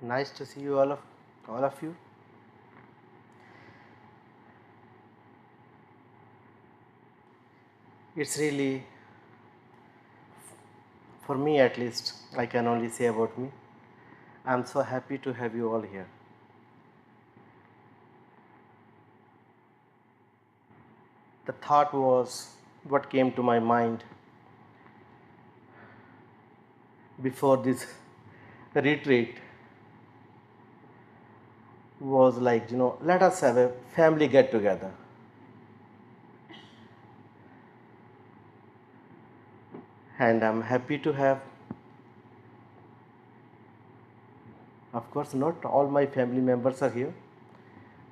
Nice to see you all of you. It's really, for me at least, I can only say about me. I'm so happy to have you all here. The thought was what came to my mind before this retreat was like, let us have a family get together. And I'm happy to have, of course, not all my family members are here,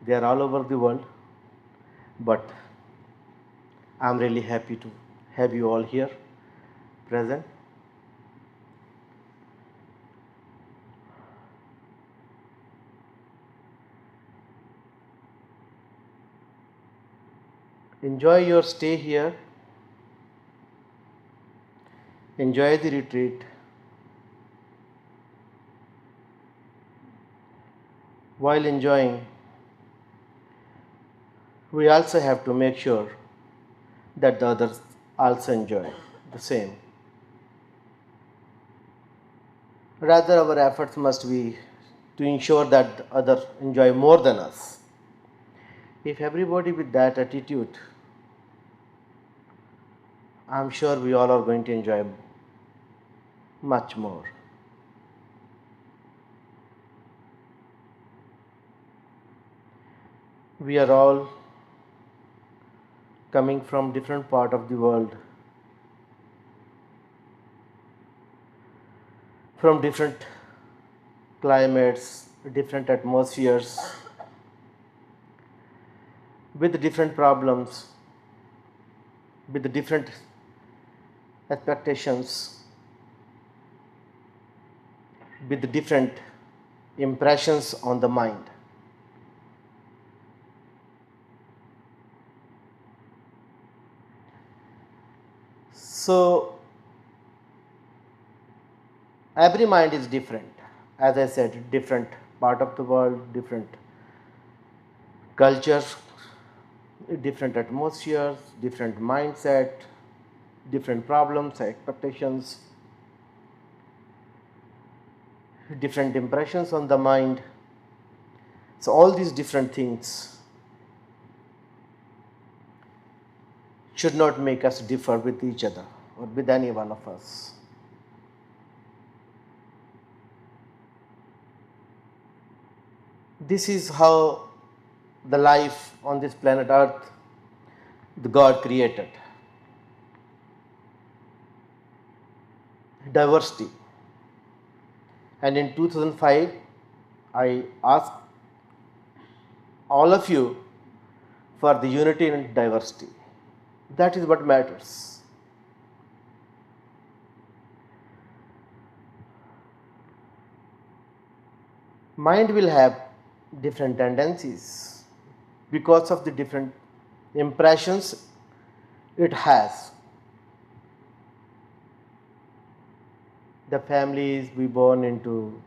they are all over the world, but I'm really happy to have you all here present. Enjoy your stay here, enjoy the retreat. While enjoying, we also have to make sure that the others also enjoy the same. Rather, our efforts must be to ensure that the others enjoy more than us. If everybody with that attitude, I'm sure we all are going to enjoy much more. We are all coming from different part of the world, from different climates, different atmospheres, with different problems, with different expectations, with different impressions on the mind. So every mind is different. As I said, different part of the world, different cultures, different atmospheres, different mindset, different problems, expectations, different impressions on the mind. So all these different things should not make us differ with each other or with any one of us. This is how the life on this planet Earth the God created. Diversity. And in 2005, I asked all of you for the unity in diversity. That is what matters. Mind will have different tendencies because of the different impressions it has. The families we born into,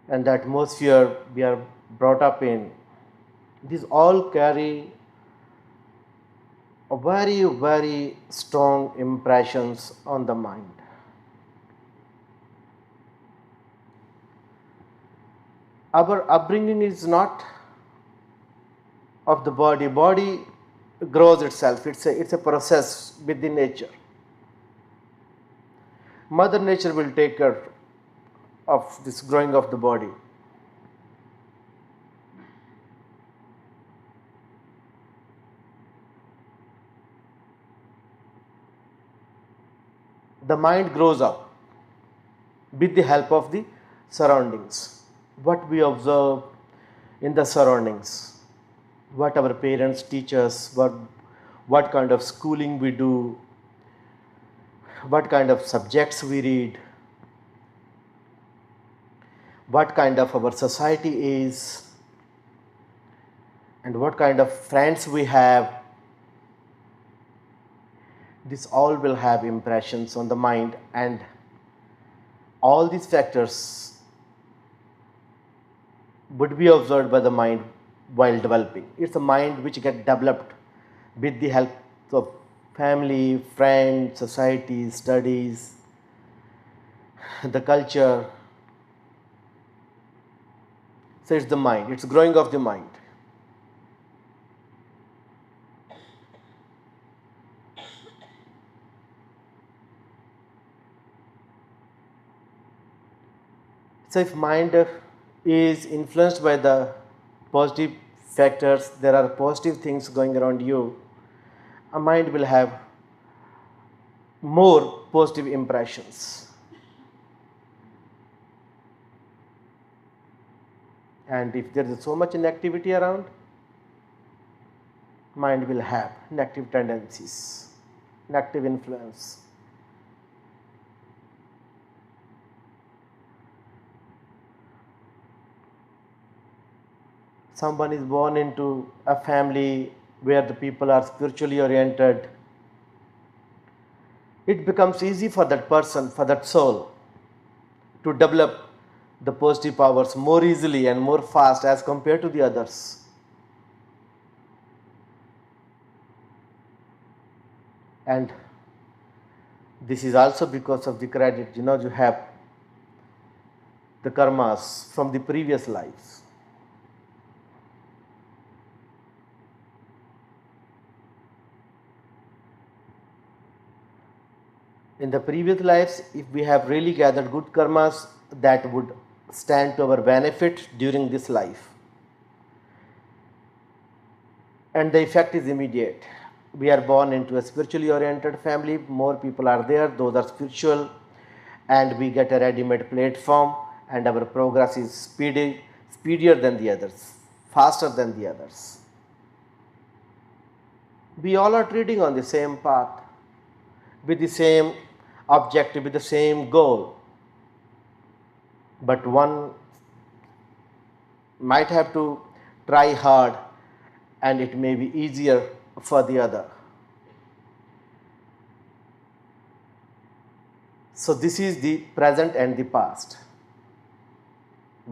and the atmosphere we are brought up in, these all carry a very, very strong impressions on the mind. Our upbringing is not of the body. Body grows itself. It's a process within nature. Mother Nature will take care of this growing of the body. The mind grows up with the help of the surroundings. What we observe in the surroundings, what our parents teach us, what kind of schooling we do, what kind of subjects we read, what kind of our society is, and what kind of friends we have. This all will have impressions on the mind, and all these factors would be observed by the mind while developing. It's a mind which gets developed with the help of family, friends, society, studies, the culture. So it's the mind, it's growing of the mind. So if mind is influenced by the positive factors, there are positive things going around you, a mind will have more positive impressions. And if there is so much negativity around, mind will have negative tendencies, negative influence. Someone is born into a family where the people are spiritually oriented, it becomes easy for that person, for that soul, to develop the positive powers more easily and more fast as compared to the others. And this is also because of the credit, you have the karmas from the previous lives. In the previous lives, if we have really gathered good karmas, that would stand to our benefit during this life. And the effect is immediate. We are born into a spiritually oriented family, more people are there, those are spiritual, and we get a ready-made platform, and our progress is speedier than the others, faster than the others. We all are treading on the same path, with the same objective, with the same goal. But one might have to try hard, and it may be easier for the other. So this is the present and the past.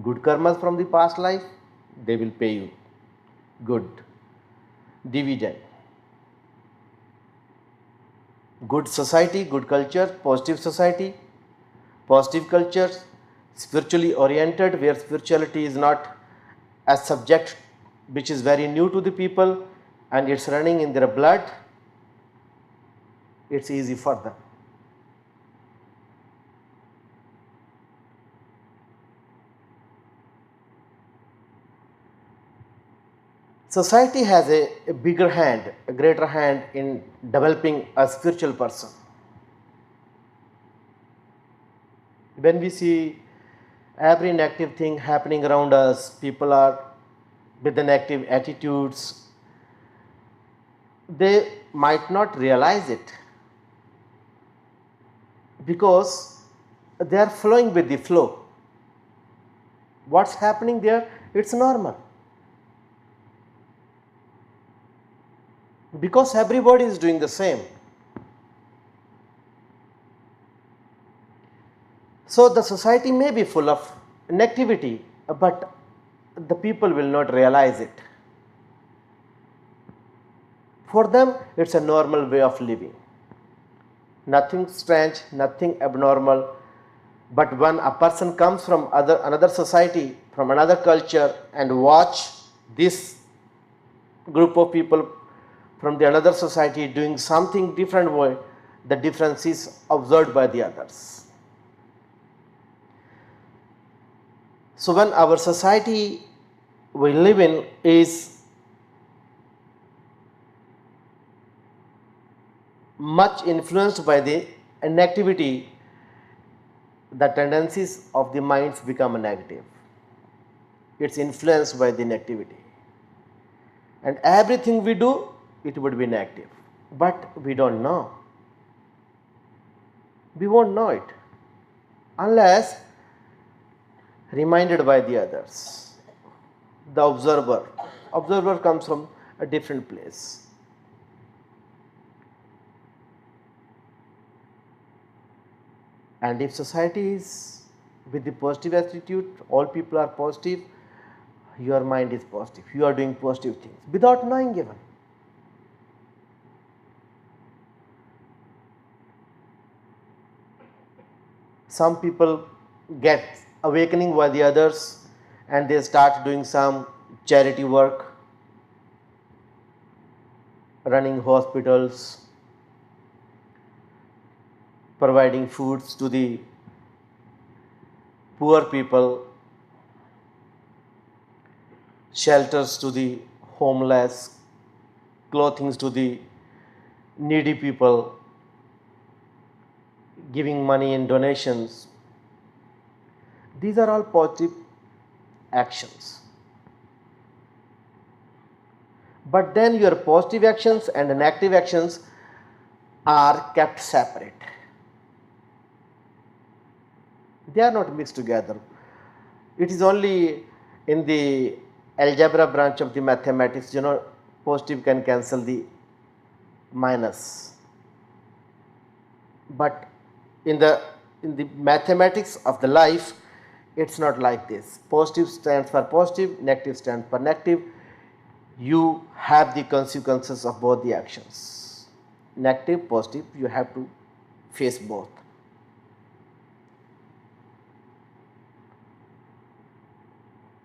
Good karmas from the past life, they will pay you good dividend. Good society, good culture, positive society, positive culture, spiritually oriented, where spirituality is not a subject which is very new to the people and it's running in their blood, it's easy for them. Society has a bigger hand, a greater hand in developing a spiritual person. When we see every negative thing happening around us, people are with the negative attitudes, they might not realize it because they are flowing with the flow. What's happening there? It's normal. Because everybody is doing the same. So the society may be full of negativity, but the people will not realize it. For them, it's a normal way of living. Nothing strange, nothing abnormal. But when a person comes from another society, from another culture, and watch this group of people from the another society doing something different way, the difference is observed by the others. So when our society we live in is much influenced by the negativity, the tendencies of the minds become negative. It's influenced by the negativity. And everything we do, it would be negative. But we don't know. We won't know it unless reminded by the others. The observer comes from a different place. And if society is with the positive attitude, all people are positive, your mind is positive, you are doing positive things without knowing even. Some people get awakening by the others and they start doing some charity work, running hospitals, providing foods to the poor people, shelters to the homeless, clothing to the needy people, giving money in donations. These are all positive actions. But then your positive actions and negative actions are kept separate. They are not mixed together. It is only in the algebra branch of the mathematics, positive can cancel the minus. But in the mathematics of the life, it's not like this. Positive stands for positive, negative stands for negative. You have the consequences of both the actions. Negative, positive, you have to face both.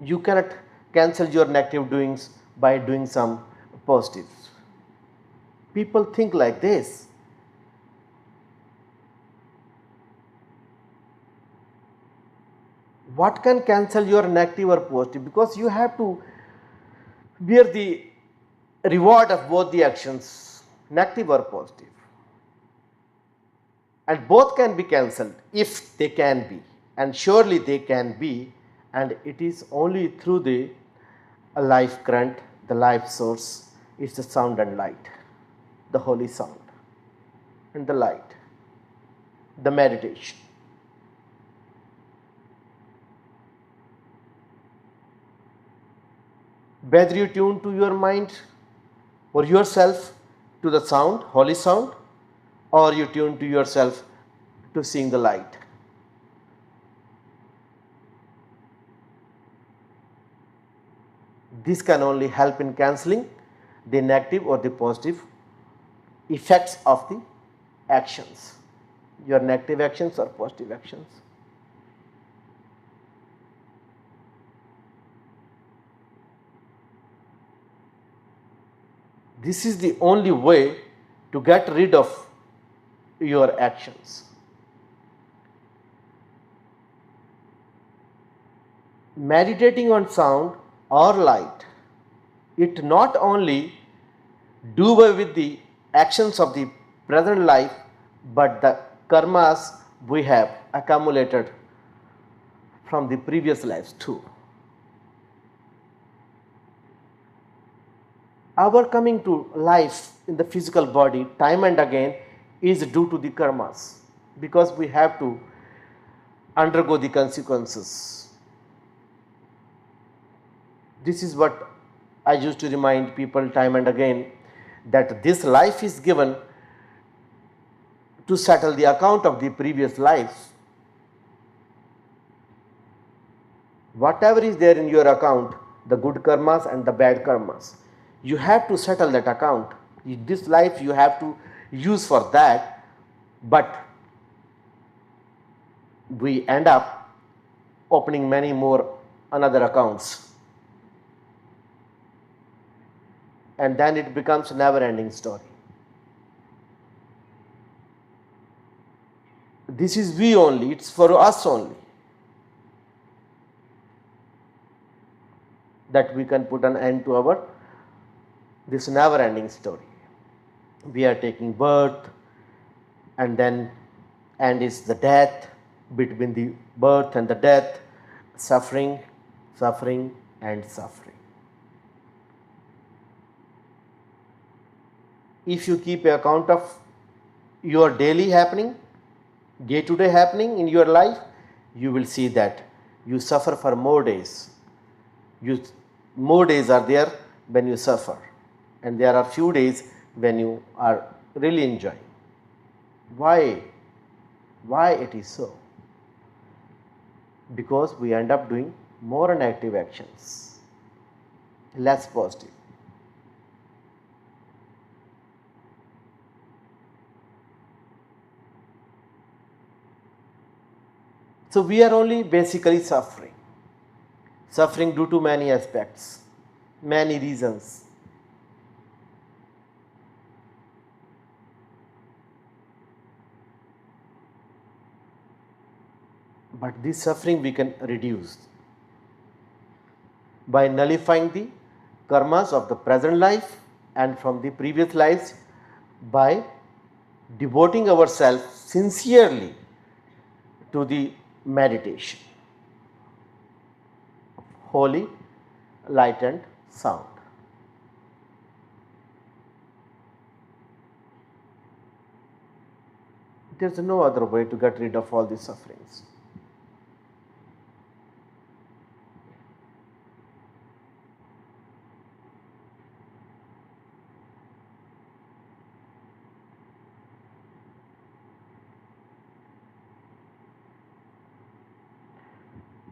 You cannot cancel your negative doings by doing some positives. People think like this. What can cancel your negative or positive? Because you have to bear the reward of both the actions, negative or positive. And both can be cancelled if they can be, and surely they can be, and it is only through the life current, the life source. It's the sound and light, the holy sound and the light, the meditation. Whether you tune to your mind or yourself to the sound, holy sound, or you tune to yourself to seeing the light. This can only help in cancelling the negative or the positive effects of the actions, your negative actions or positive actions. This is the only way to get rid of your actions. Meditating on sound or light, it not only do away with the actions of the present life, but the karmas we have accumulated from the previous lives too. Our coming to life in the physical body time and again is due to the karmas, because we have to undergo the consequences. This is what I used to remind people time and again, that this life is given to settle the account of the previous lives. Whatever is there in your account, the good karmas and the bad karmas, you have to settle that account. This life you have to use for that, but we end up opening many more another accounts. And then it becomes a never-ending story. This is we only, it's for us only, that we can put an end to our this never-ending story. We are taking birth, and then end is the death. Between the birth and the death, suffering, suffering and suffering. If you keep account of your daily happening, day-to-day happening in your life, you will see that you suffer for more days. More days are there when you suffer, and there are few days when you are really enjoying. Why? Why it is so? Because we end up doing more negative actions, less positive. So we are only basically suffering due to many aspects, many reasons. But this suffering we can reduce by nullifying the karmas of the present life and from the previous lives, by devoting ourselves sincerely to the meditation, holy, light and sound. There is no other way to get rid of all these sufferings.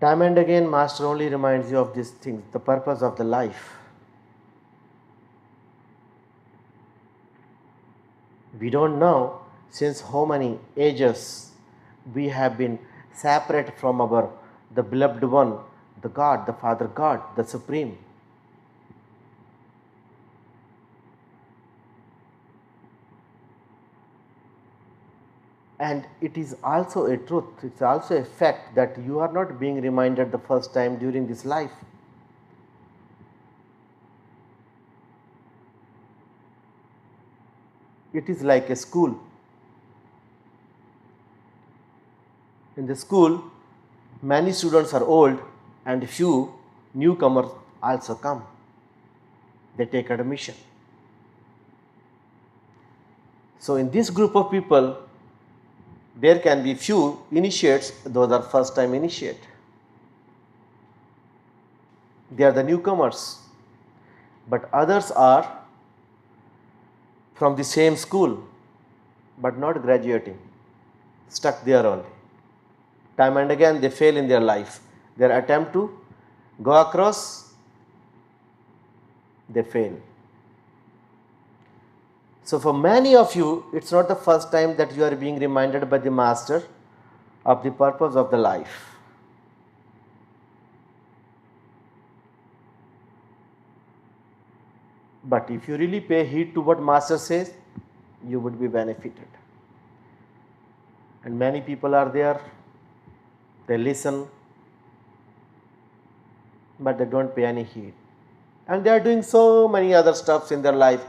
Time and again, Master only reminds you of these things, the purpose of the life. We don't know since how many ages we have been separate from our the beloved one, the God, the Father God, the Supreme. And it is also a truth, it's also a fact that you are not being reminded the first time during this life. It is like a school. In the school, many students are old and few newcomers also come. They take admission. So in this group of people, there can be few initiates, those are first time initiate. They are the newcomers. But others are from the same school but not graduating, stuck there only. Time and again they fail in their life. Their attempt to go across, they fail. So for many of you, it's not the first time that you are being reminded by the Master of the purpose of the life. But if you really pay heed to what Master says, you would be benefited. And many people are there, they listen, but they don't pay any heed. And they are doing so many other stuffs in their life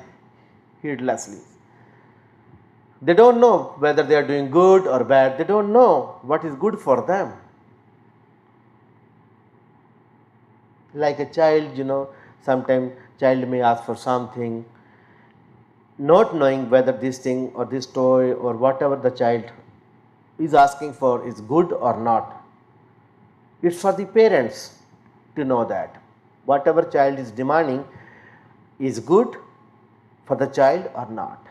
heedlessly. They don't know whether they are doing good or bad. They don't know what is good for them. Like a child, sometimes child may ask for something, not knowing whether this thing or this toy or whatever the child is asking for is good or not. It's for the parents to know that whatever child is demanding is good for the child or not.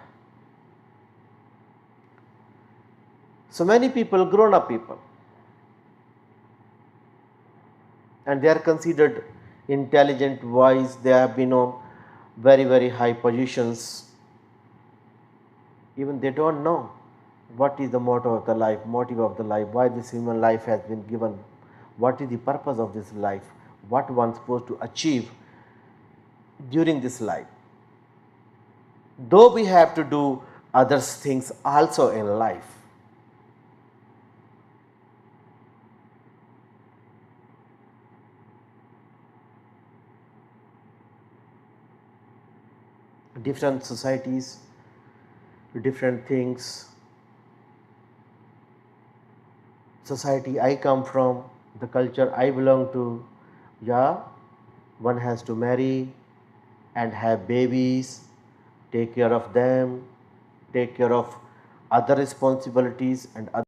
So many people, grown up people, and they are considered intelligent, wise, they have been on very, very high positions. Even they don't know what is the motto of the life, motive of the life, why this human life has been given, what is the purpose of this life, what one is supposed to achieve during this life. Though we have to do other things also in life. Different societies, different things. Society I come from, the culture I belong to, one has to marry and have babies, take care of them, take care of other responsibilities and other